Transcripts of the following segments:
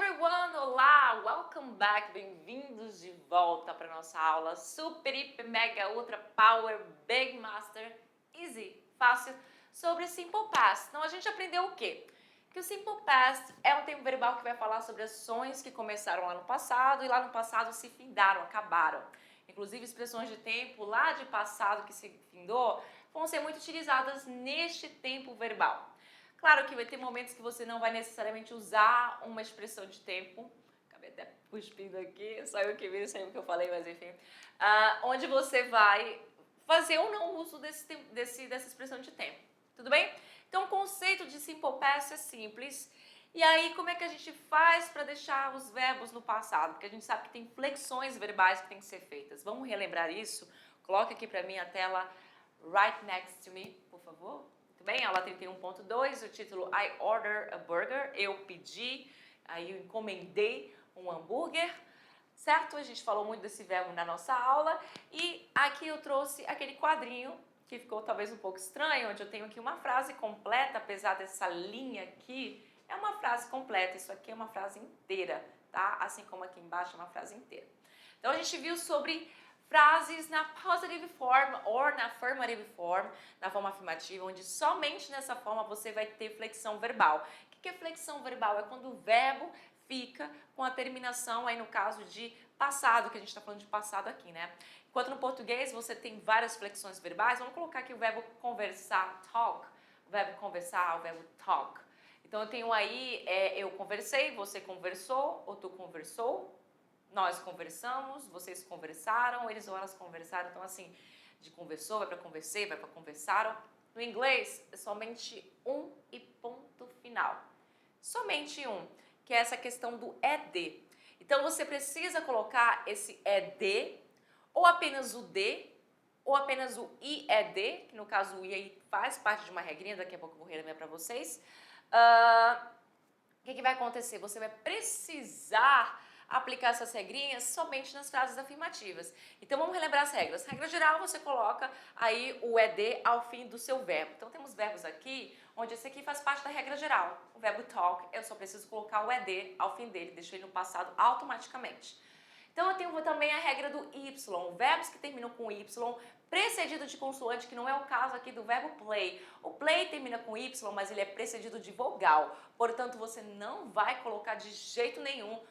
everyone! Olá! Welcome back! Bem-vindos de volta para nossa aula Super, Hiper, Mega, Ultra, Power, Big Master, Easy, fácil, sobre Simple Past. Então a gente aprendeu o quê? Que o Simple Past é um tempo verbal que vai falar sobre ações que começaram lá no passado e lá no passado se findaram, acabaram. Inclusive expressões de tempo lá de passado que se findou vão ser muito utilizadas neste tempo verbal. Claro que vai ter momentos que você não vai necessariamente usar uma expressão de tempo. Acabei até cuspindo aqui, só eu que vi, não sei o que eu falei, mas enfim. Onde você vai fazer ou não uso dessa expressão de tempo. Tudo bem? Então, o conceito de Simple Past é simples. E aí, como é que a gente faz para deixar os verbos no passado? Porque a gente sabe que tem flexões verbais que têm que ser feitas. Vamos relembrar isso? Coloca aqui para mim a tela right next to me, por favor. Muito bem, aula 31.2, o título I order a burger, eu pedi, aí eu encomendei um hambúrguer, certo? A gente falou muito desse verbo na nossa aula e aqui eu trouxe aquele quadrinho que ficou talvez um pouco estranho, onde eu tenho aqui uma frase completa, apesar dessa linha aqui, é uma frase completa, isso aqui é uma frase inteira, tá? Assim como aqui embaixo é uma frase inteira. Então a gente viu sobre frases na positive form ou na affirmative form, na forma afirmativa, onde somente nessa forma você vai ter flexão verbal. O que é flexão verbal? É quando o verbo fica com a terminação, aí no caso de passado, que a gente está falando de passado aqui, né? Enquanto no português você tem várias flexões verbais, vamos colocar aqui o verbo conversar, talk, o verbo conversar, o verbo talk. Então eu tenho aí, eu conversei, você conversou, ou tu conversou, nós conversamos, vocês conversaram, eles ou elas conversaram. Então, assim, de conversou, vai para conversei, vai para conversaram. No inglês, é somente um e ponto final. Somente um, que é essa questão do ED. Então, você precisa colocar esse ED, ou apenas o D, ou apenas o IED, que no caso o I aí faz parte de uma regrinha, daqui a pouco eu vou relembrar para vocês. O que vai acontecer? Você vai precisar aplicar essas regrinhas somente nas frases afirmativas. Então vamos relembrar as regras. Regra geral, você coloca aí o ED ao fim do seu verbo. Então temos verbos aqui, onde esse aqui faz parte da regra geral. O verbo talk, eu só preciso colocar o ED ao fim dele, deixo ele no passado automaticamente. Então eu tenho também a regra do Y, verbos que terminam com Y, precedido de consoante, que não é o caso aqui do verbo play. O play termina com Y, mas ele é precedido de vogal, portanto você não vai colocar de jeito nenhum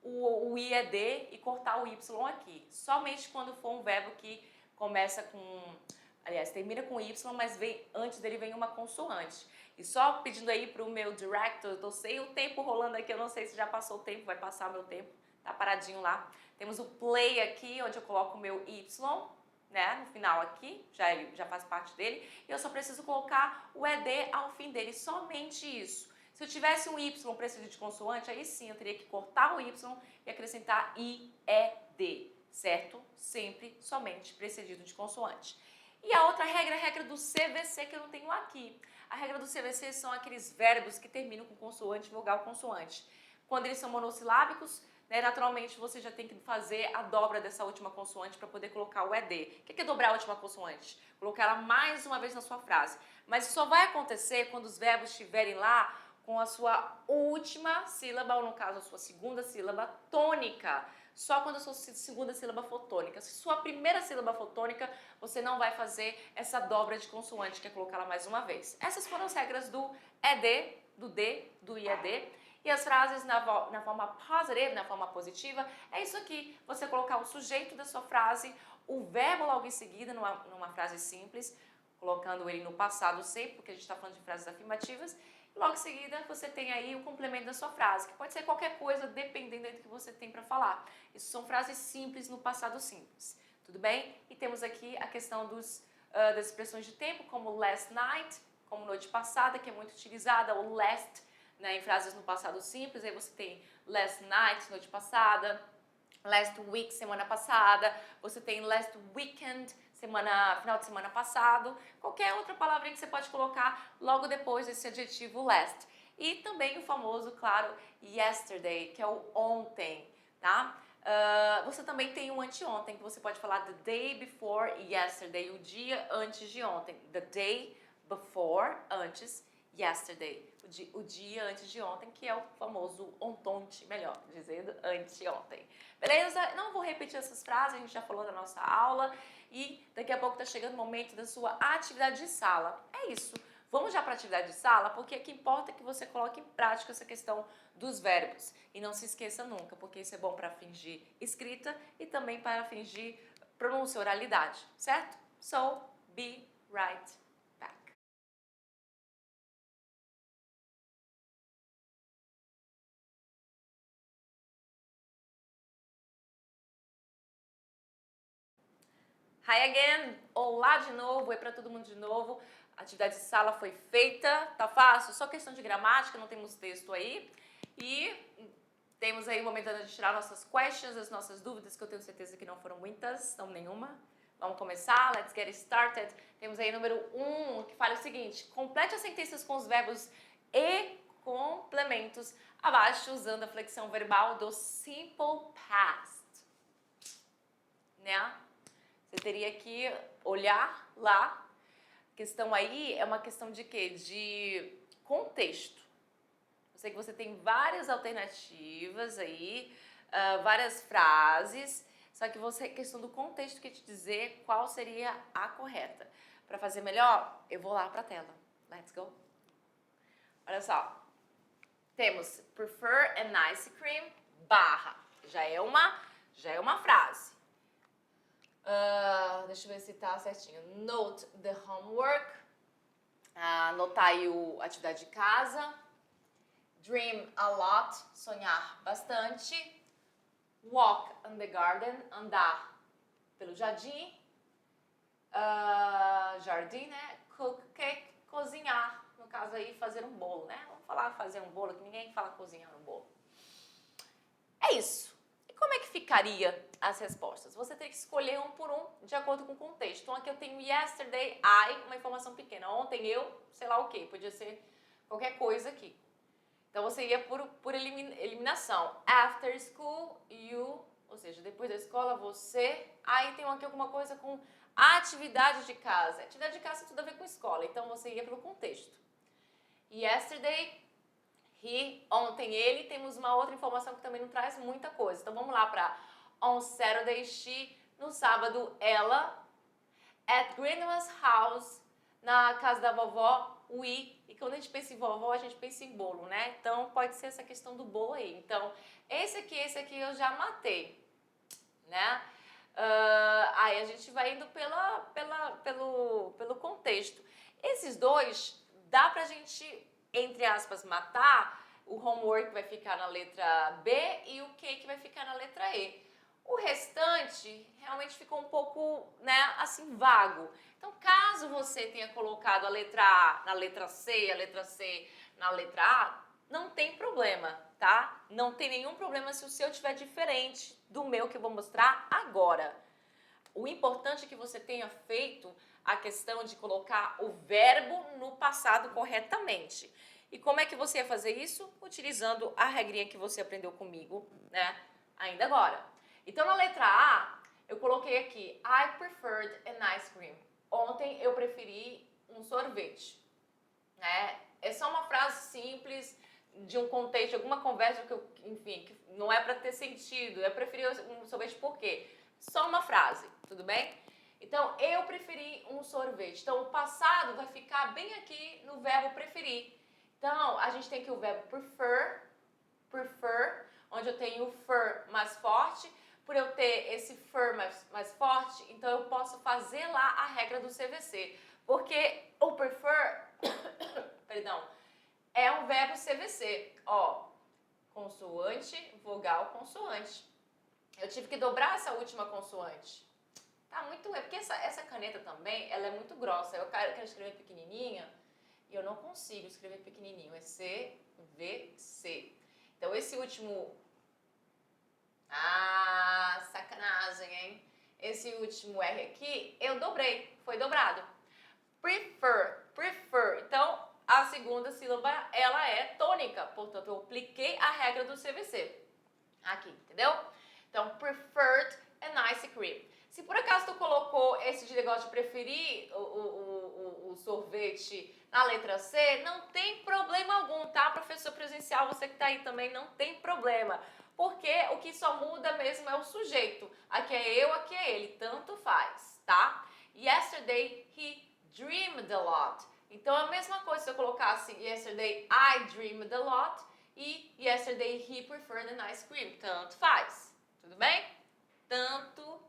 o IED e cortar o Y aqui, somente quando for um verbo que começa com, aliás, termina com Y, mas antes dele vem uma consoante. E só pedindo aí para o meu director, eu tô sem o tempo rolando aqui, eu não sei se já passou o tempo, vai passar o meu tempo, tá paradinho lá. Temos o play aqui, onde eu coloco o meu Y, né, no final aqui, já faz parte dele, e eu só preciso colocar o ED ao fim dele, somente isso. Se eu tivesse um Y precedido de consoante, aí sim eu teria que cortar o Y e acrescentar IED, certo? Sempre somente precedido de consoante. E a outra regra é a regra do CVC que eu não tenho aqui. A regra do CVC são aqueles verbos que terminam com consoante, vogal, consoante. Quando eles são monossilábicos, né, naturalmente você já tem que fazer a dobra dessa última consoante para poder colocar o ED. O que é dobrar a última consoante? Colocar ela mais uma vez na sua frase. Mas isso só vai acontecer quando os verbos estiverem lá com a sua última sílaba, ou no caso a sua segunda sílaba tônica. Só quando a sua segunda sílaba for tônica. Se sua primeira sílaba for tônica, você não vai fazer essa dobra de consoante, que é colocá-la mais uma vez. Essas foram as regras do ED, do D, do IED. E as frases na forma positive, na forma positiva, é isso aqui. Você colocar o sujeito da sua frase, o verbo logo em seguida, numa frase simples, colocando ele no passado sempre, porque a gente está falando de frases afirmativas. Logo em seguida, você tem aí o complemento da sua frase, que pode ser qualquer coisa, dependendo do que você tem para falar. Isso são frases simples no passado simples, tudo bem? E temos aqui a questão das expressões de tempo, como last night, como noite passada, que é muito utilizada, ou last, né, em frases no passado simples. Aí você tem last night, noite passada, last week, semana passada, você tem last weekend, final de semana passado, qualquer outra palavrinha que você pode colocar logo depois desse adjetivo last. E também o famoso, claro, yesterday, que é o ontem, tá? Você também tem o anteontem, que você pode falar the day before yesterday, o dia antes de ontem. The day before, antes, yesterday, o dia antes de ontem, que é o famoso ontonte, melhor dizendo, anteontem. Beleza? Não vou repetir essas frases, a gente já falou na nossa aula e daqui a pouco tá chegando o momento da sua atividade de sala. É isso. Vamos já para a atividade de sala, porque o que importa é que você coloque em prática essa questão dos verbos. E não se esqueça nunca, porque isso é bom para fingir escrita e também para fingir pronúncia, oralidade, certo? So, be right back. Hi again! Olá de novo, oi para todo mundo de novo. A atividade de sala foi feita, tá fácil? Só questão de gramática, não temos texto aí. E temos aí o momento de tirar nossas questions, as nossas dúvidas, que eu tenho certeza que não foram muitas, não nenhuma. Vamos começar, let's get started. Temos aí número 1, que fala o seguinte: complete as sentenças com os verbos e complementos abaixo usando a flexão verbal do simple past. Né? Você teria que olhar lá. A questão aí é uma questão de quê? De contexto. Eu sei que você tem várias alternativas aí, várias frases, só que você, questão do contexto que te dizer qual seria a correta. Para fazer melhor, eu vou lá para a tela. Let's go. Olha só. Temos prefer an ice cream barra. Já é uma frase. Deixa eu ver se tá certinho. Note the homework. Anotar aí a atividade de casa. Dream a lot. Sonhar bastante. Walk in the garden. Andar pelo jardim. Jardim, né? Cook cake. Cozinhar. No caso aí, fazer um bolo, né? Vamos falar fazer um bolo, que ninguém fala cozinhar um bolo. É isso. Como é que ficaria as respostas? Você tem que escolher um por um, de acordo com o contexto. Então, aqui eu tenho yesterday, I, uma informação pequena. Ontem eu, sei lá o quê, podia ser qualquer coisa aqui. Então, você ia por eliminação. After school, you, ou seja, depois da escola, você. Aí tem aqui alguma coisa com atividade de casa. Atividade de casa tem tudo a ver com escola, então você ia pelo contexto. Yesterday, he, ontem ele, temos uma outra informação que também não traz muita coisa. Então vamos lá para on Saturday she, no sábado ela, at grandma's house, na casa da vovó, we, e quando a gente pensa em vovó, a gente pensa em bolo, né? Então pode ser essa questão do bolo aí. Então esse aqui eu já matei, né? Aí a gente vai indo pelo contexto. Esses dois dá pra gente, entre aspas, matar. O homework vai ficar na letra B e o cake vai ficar na letra E. O restante realmente ficou um pouco, né, assim, vago. Então, caso você tenha colocado a letra A na letra C, a letra C na letra A, não tem problema, tá? Não tem nenhum problema se o seu estiver diferente do meu que eu vou mostrar agora. O importante é que você tenha feito a questão de colocar o verbo no passado corretamente. E como é que você ia fazer isso? Utilizando a regrinha que você aprendeu comigo, né? Ainda agora. Então, na letra A, eu coloquei aqui, I preferred an ice cream. Ontem eu preferi um sorvete. Né? É só uma frase simples, de um contexto, de alguma conversa que eu, enfim, que não é para ter sentido. Eu preferi um sorvete por quê? Só uma frase, tudo bem? Então, eu preferi um sorvete. Então, o passado vai ficar bem aqui no verbo preferir. Então, a gente tem aqui o verbo prefer, onde eu tenho o fer mais forte. Por eu ter esse fer mais forte, então eu posso fazer lá a regra do CVC. Porque o prefer, perdão, é um verbo CVC. Ó, consoante, vogal, consoante. Eu tive que dobrar essa última consoante. Tá muito... É porque essa caneta também, ela é muito grossa. Eu quero escrever pequenininha e eu não consigo escrever pequenininho. É CVC. Então, esse último... sacanagem, hein? Esse último R aqui, eu dobrei. Foi dobrado. Prefer. Então, a segunda sílaba, ela é tônica. Portanto, eu apliquei a regra do CVC. Aqui, entendeu? Então, preferred an ice cream. Se por acaso tu colocou esse negócio de preferir o sorvete na letra C, não tem problema algum, tá? Professor presencial, você que tá aí também, não tem problema. Porque o que só muda mesmo é o sujeito. Aqui é eu, aqui é ele, tanto faz, tá? Yesterday he dreamed a lot. Então a mesma coisa se eu colocasse yesterday I dreamed a lot e yesterday he preferred an ice cream. Tanto faz, tudo bem? Tanto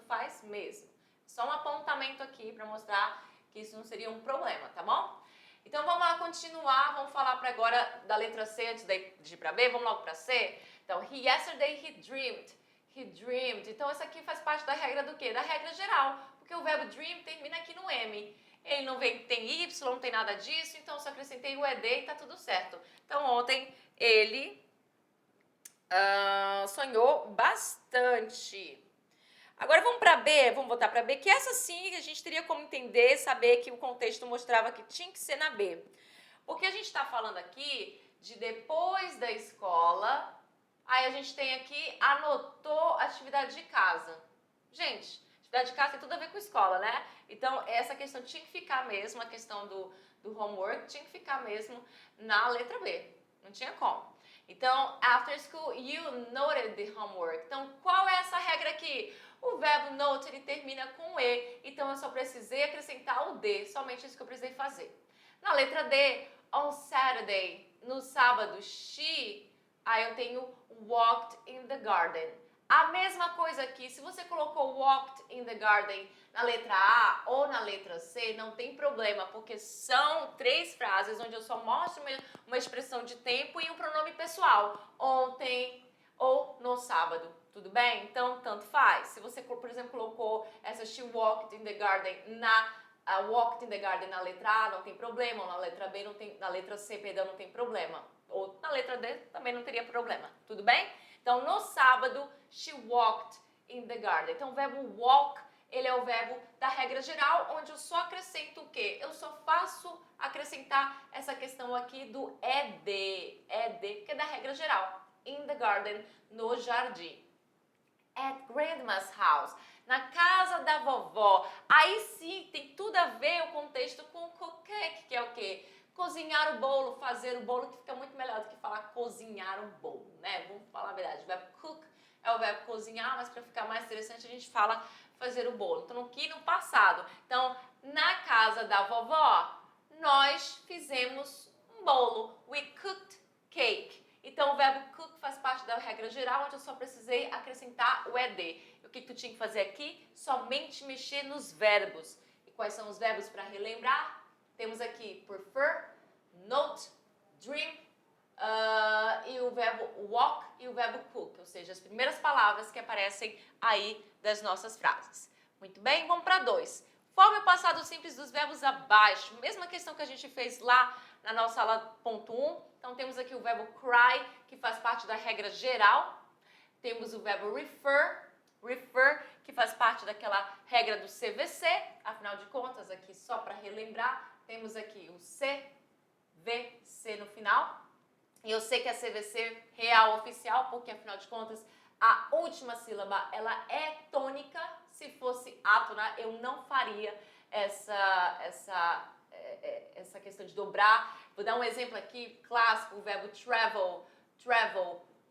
faz mesmo. Só um apontamento aqui para mostrar que isso não seria um problema, tá bom? Então vamos lá continuar, vamos falar para agora da letra C antes de ir para B, vamos logo para C. Então, yesterday he dreamed. Então isso aqui faz parte da regra do quê? Da regra geral, porque o verbo dream termina aqui no M. Ele não tem Y, não tem nada disso, então só acrescentei o ED e tá tudo certo. Então ontem ele sonhou bastante. Agora vamos para B, vamos voltar para B, que essa sim a gente teria como entender, saber que o contexto mostrava que tinha que ser na B. Porque a gente está falando aqui de depois da escola, aí a gente tem aqui, anotou atividade de casa. Gente, atividade de casa tem tudo a ver com escola, né? Então essa questão tinha que ficar mesmo, a questão do homework tinha que ficar mesmo na letra B, não tinha como. Então, after school, you noted the homework. Então, qual é essa regra aqui? O verbo note, ele termina com E, então eu só precisei acrescentar o D, somente isso que eu precisei fazer. Na letra D, on Saturday, no sábado, she, aí eu tenho walked in the garden. A mesma coisa aqui, se você colocou walked in the garden na letra A ou na letra C, não tem problema, porque são 3 frases onde eu só mostro uma expressão de tempo e um pronome pessoal, ontem ou no sábado, tudo bem? Então, tanto faz. Se você, por exemplo, colocou essa she walked in the garden walked in the garden na letra A, não tem problema, ou na letra B, na letra C, perdão, não tem problema. Ou na letra D, também não teria problema, tudo bem? Então, no sábado, she walked in the garden. Então, o verbo walk, ele é o verbo da regra geral, onde eu só acrescento o quê? Eu só faço acrescentar essa questão aqui do ED, que é da regra geral. In the garden, no jardim. At grandma's house, na casa da vovó. Aí sim, tem tudo a ver o contexto com cook cake, que é o quê? Cozinhar o bolo, fazer o bolo, que fica muito melhor do que falar cozinhar o bolo, né? Vamos falar a verdade, o verbo cook é o verbo cozinhar, mas para ficar mais interessante a gente fala fazer o bolo. Então, aqui no passado. Então, na casa da vovó, nós fizemos um bolo. We cooked cake. Então, o verbo cook faz parte da regra geral, onde eu só precisei acrescentar o ED. E o que tu tinha que fazer aqui? Somente mexer nos verbos. E quais são os verbos para relembrar? Temos aqui prefer, note, dream, e o verbo walk e o verbo cook, ou seja, as primeiras palavras que aparecem aí das nossas frases. Muito bem, vamos para 2. Forme o passado simples dos verbos abaixo. Mesma questão que a gente fez lá na nossa aula ponto 1. Então, temos aqui o verbo cry, que faz parte da regra geral. Temos o verbo refer, que faz parte daquela regra do CVC. Afinal de contas, aqui só para relembrar, temos aqui o CVC no final. E eu sei que é CVC real oficial, porque afinal de contas, a última sílaba, ela é tônica. Se fosse átona, eu não faria essa questão de dobrar. Vou dar um exemplo aqui, clássico, o verbo travel.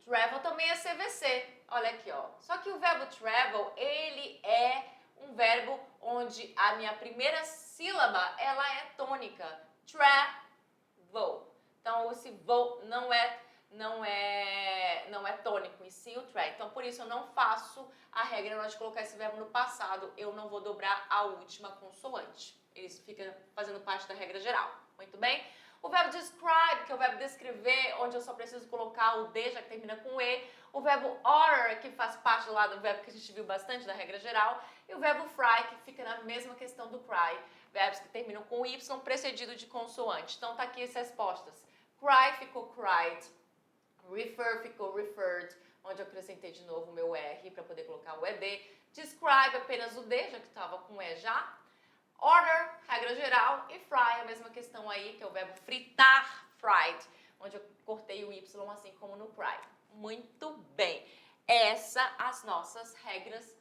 Travel também é CVC. Olha aqui, ó. Só que o verbo travel, ele é um verbo onde a minha primeira sílaba, ela é tônica. Travel. Então, esse vou não é tônico, e sim o tra. Então, por isso eu não faço a regra de colocar esse verbo no passado. Eu não vou dobrar a última consoante. Isso fica fazendo parte da regra geral. Muito bem? O verbo describe, que é o verbo descrever, onde eu só preciso colocar o D, já que termina com E. O verbo order, que faz parte lá do verbo que a gente viu bastante da regra geral. E o verbo fry, que fica na mesma questão do cry. Verbos que terminam com Y, precedido de consoante. Então, tá aqui as respostas. Cry ficou cried. Refer ficou referred, onde eu acrescentei de novo o meu R para poder colocar o ED. Describe apenas o D, já que estava com E já. Order, regra geral, e fry, a mesma questão aí, que é o verbo fritar, fried, onde eu cortei o Y, assim como no cry. Muito bem. Essas as nossas regras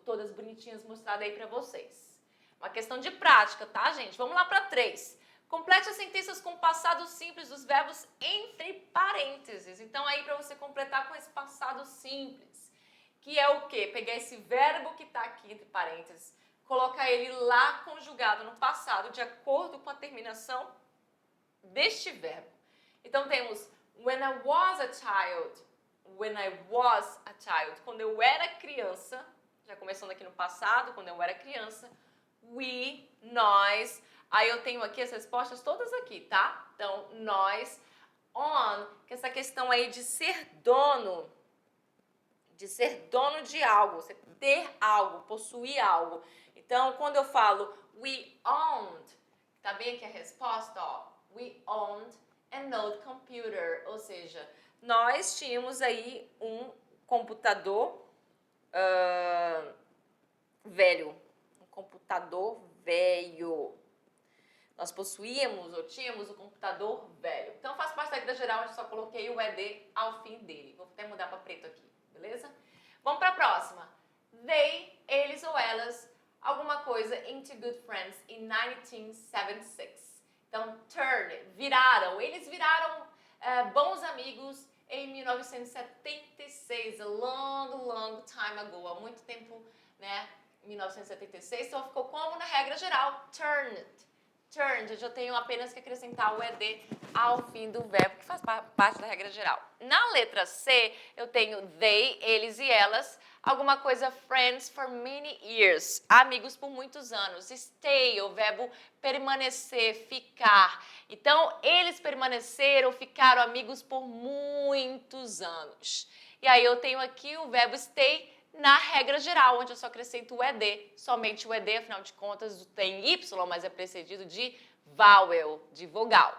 todas bonitinhas mostradas aí pra vocês. Uma questão de prática, tá, gente? Vamos lá pra 3. Complete as sentenças com passado simples dos verbos entre parênteses. Então, aí para você completar com esse passado simples, que é o quê? Pegar esse verbo que está aqui entre parênteses, colocar ele lá conjugado no passado, de acordo com a terminação deste verbo. Então, temos when I was a child, when I was a child. Quando eu era criança, já começando aqui no passado, quando eu era criança, we, nós. Aí eu tenho aqui as respostas todas aqui, tá? Então, nós, on, que essa questão aí de ser dono de algo, você ter algo, possuir algo. Então, quando eu falo we owned, tá bem aqui a resposta, ó. We owned an old computer, ou seja, nós tínhamos aí um computador velho, um computador velho. Nós possuíamos ou tínhamos o computador velho. Então, faz parte da regra geral, onde só coloquei o ED ao fim dele. Vou até mudar para preto aqui, beleza? Vamos para a próxima. They, eles ou elas, alguma coisa, into good friends in 1976. Então, turn, viraram. Eles viraram bons amigos em 1976. A long time ago. Há muito tempo, né? 1976. Então, ficou como na regra geral? Turned. Turned, eu tenho apenas que acrescentar o ED ao fim do verbo, que faz parte da regra geral. Na letra C, eu tenho they, eles e elas, alguma coisa friends for many years, amigos por muitos anos. Stay, o verbo permanecer, ficar. Então, eles permaneceram, ficaram amigos por muitos anos. E aí eu tenho aqui o verbo stay na regra geral, onde eu só acrescento o ED, somente o ED, afinal de contas tem Y, mas é precedido de vowel, de vogal.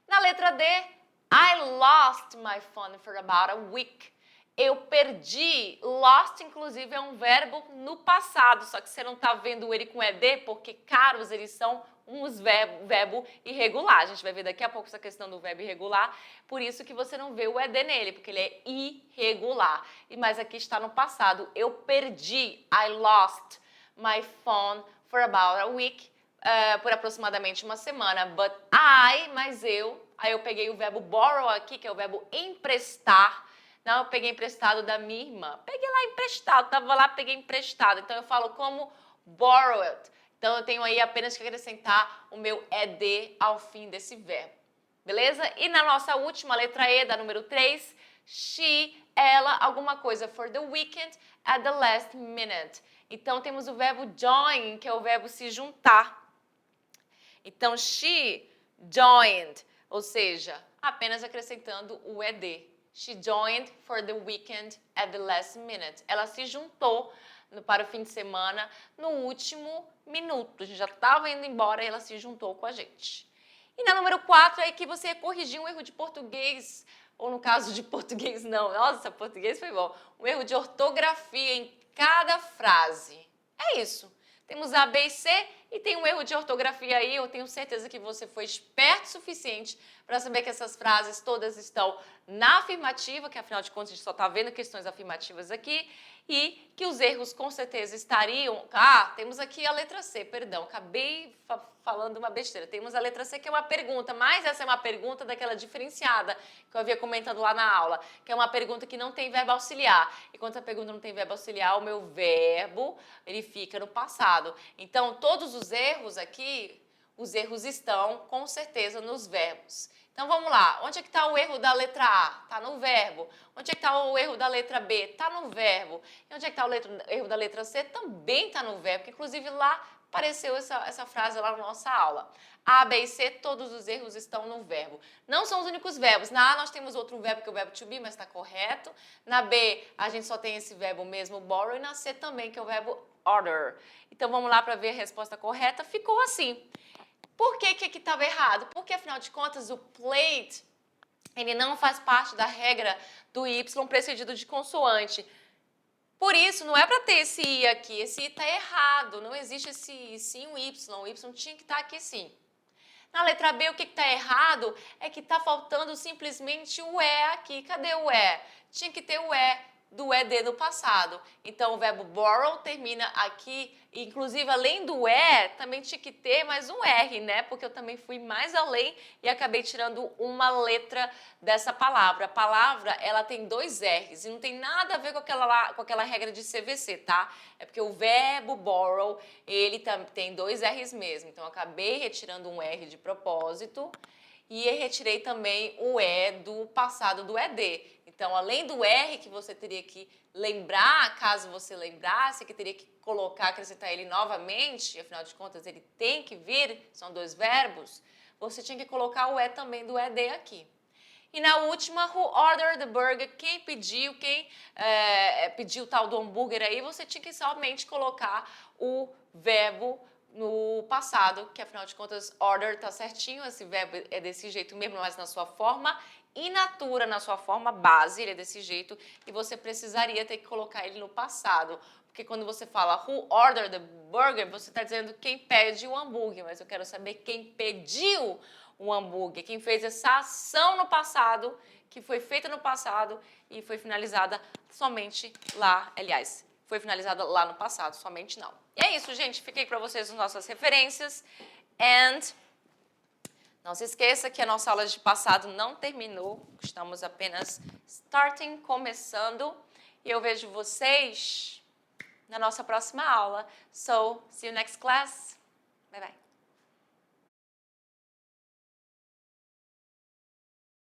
Na letra D, I lost my phone for about a week. Eu perdi, lost inclusive é um verbo no passado, só que você não está vendo ele com ED, porque caros, eles são uns verbo irregular. A gente vai ver daqui a pouco essa questão do verbo irregular, por isso que você não vê o ED nele, porque ele é irregular. Mas aqui está no passado, eu perdi, I lost my phone for about a week, por aproximadamente uma semana, but mas eu, aí eu peguei o verbo borrow aqui, que é o verbo emprestar. Não, eu peguei emprestado da minha irmã. Peguei lá emprestado, tava lá, peguei emprestado. Então eu falo como borrowed. Então eu tenho aí apenas que acrescentar o meu ED ao fim desse verbo. Beleza? E na nossa última letra E, da número 3, she, ela, alguma coisa for the weekend at the last minute. Então temos o verbo join, que é o verbo se juntar. Então she joined, ou seja, apenas acrescentando o ED. She joined for the weekend at the last minute. Ela se juntou para o fim de semana no último minuto. A gente já estava indo embora e ela se juntou com a gente. E na número 4 é que você corrigiu um erro de português, ou no caso de português não. Nossa, português foi bom. Um erro de ortografia em cada frase. É isso. Temos A, B e C e tem um erro de ortografia aí. Eu tenho certeza que você foi esperto o suficiente para saber que essas frases todas estão na afirmativa, que afinal de contas a gente só está vendo questões afirmativas aqui, e que os erros com certeza estariam... temos aqui a letra C, perdão, acabei falando uma besteira. Temos a letra C, que é uma pergunta, mas essa é uma pergunta daquela diferenciada que eu havia comentado lá na aula, que é uma pergunta que não tem verbo auxiliar. E quando a pergunta não tem verbo auxiliar, o meu verbo, ele fica no passado. Então, todos os erros aqui, os erros estão com certeza nos verbos. Então, vamos lá. Onde é que está o erro da letra A? Está no verbo. Onde é que está o erro da letra B? Está no verbo. E onde é que está o erro da letra C? Também está no verbo, que inclusive lá apareceu essa frase lá na nossa aula. A, B e C, todos os erros estão no verbo. Não são os únicos verbos. Na A nós temos outro verbo que é o verbo to be, mas está correto. Na B a gente só tem esse verbo mesmo, borrow. E na C também, que é o verbo order. Então, vamos lá para ver a resposta correta. Ficou assim. Por que que estava errado? Porque, afinal de contas, o played, ele não faz parte da regra do Y precedido de consoante. Por isso, não é para ter esse I aqui. Esse I está errado. Não existe esse I, sim o Y. O Y tinha que estar aqui sim. Na letra B, o que está errado é que está faltando simplesmente o E aqui. Cadê o E? Tinha que ter o E do ED no passado. Então, o verbo borrow termina aqui, inclusive, além do E, também tinha que ter mais um R, né? Porque eu também fui mais além e acabei tirando uma letra dessa palavra. A palavra, ela tem 2 R's e não tem nada a ver com aquela regra de CVC, tá? É porque o verbo borrow, ele tem 2 R's mesmo. Então, eu acabei retirando um R de propósito e retirei também o E do passado do ED. Então, além do R que você teria que lembrar, caso você lembrasse, que teria que colocar, acrescentar ele novamente, afinal de contas ele tem que vir, são 2 verbos, você tinha que colocar o E também do ED aqui. E na última, who ordered the burger, quem pediu, pediu o tal do hambúrguer aí, você tinha que somente colocar o verbo no passado, que afinal de contas, order tá certinho, esse verbo é desse jeito mesmo, mas na sua forma in natura, na sua forma base, ele é desse jeito, e você precisaria ter que colocar ele no passado. Porque quando você fala who ordered the burger, você está dizendo quem pede o hambúrguer, mas eu quero saber quem pediu o hambúrguer, quem fez essa ação no passado, que foi feita no passado e foi finalizada somente lá, aliás, foi finalizada lá no passado, somente não. E é isso, gente. Fiquei para vocês as nossas referências. And não se esqueça que a nossa aula de passado não terminou. Estamos apenas começando. E eu vejo vocês na nossa próxima aula. So, see you next class. Bye, bye.